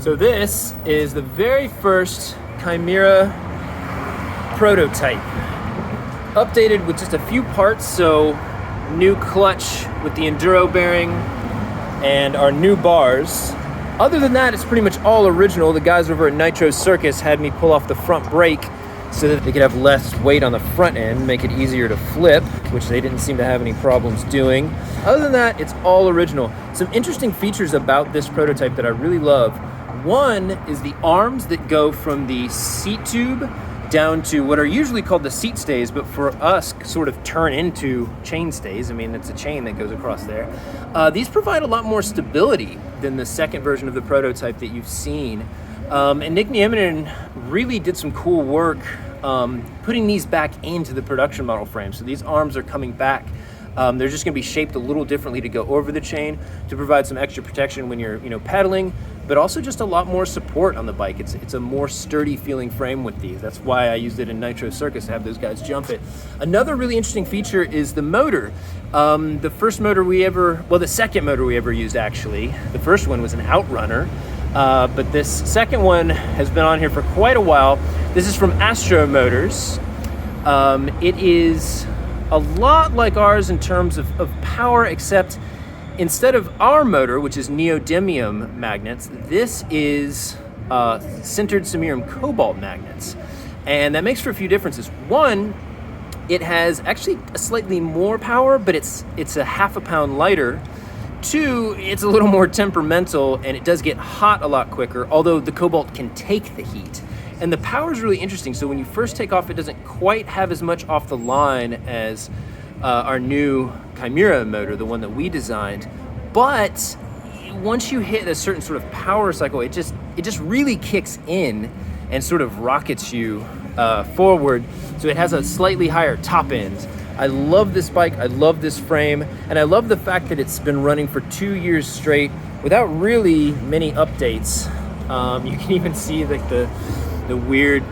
So this is the very first Chimera prototype, updated with just a few parts. So new clutch with the enduro bearing and our new bars. Other than that, it's pretty much all original. The guys over at Nitro Circus had me pull off the front brake so that they could have less weight on the front end, make it easier to flip, which they didn't seem to have any problems doing. Other than that, it's all original. Some interesting features about this prototype that I really love. One is the arms that go from the seat tube down to what are usually called the seat stays, but for us sort of turn into chain stays. I mean, it's a chain that goes across there. These provide a lot more stability than the second version of the prototype that you've seen. And Nick Nieminen really did some cool work putting these back into the production model frame. So these arms are coming back. They're just gonna be shaped a little differently to go over the chain to provide some extra protection when you're pedaling, but also just a lot more support on the bike. It's a more sturdy feeling frame with these. That's why I used it in Nitro Circus to have those guys jump it. Another really interesting feature is the motor. The second motor we ever used, actually. The first one was an Outrunner, but this second one has been on here for quite a while. This is from Astro motors. It is a lot like ours in terms of power, except instead of our motor, which is neodymium magnets, this is sintered samarium cobalt magnets. And that makes for a few differences. One, it has actually a slightly more power, but it's a half a pound lighter. Two, it's a little more temperamental and it does get hot a lot quicker, although the cobalt can take the heat. And the power is really interesting. So when you first take off, it doesn't quite have as much off the line as our new Chimera motor, the one that we designed. But once you hit a certain sort of power cycle, it just really kicks in and sort of rockets you forward. So it has a slightly higher top end. I love this bike, I love this frame, and I love the fact that it's been running for 2 years straight without really many updates. You can even see like the weird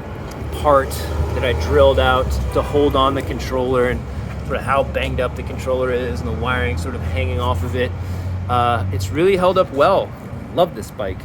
part that I drilled out to hold on the controller and sort of how banged up the controller is and the wiring sort of hanging off of it. It's really held up well. Love this bike.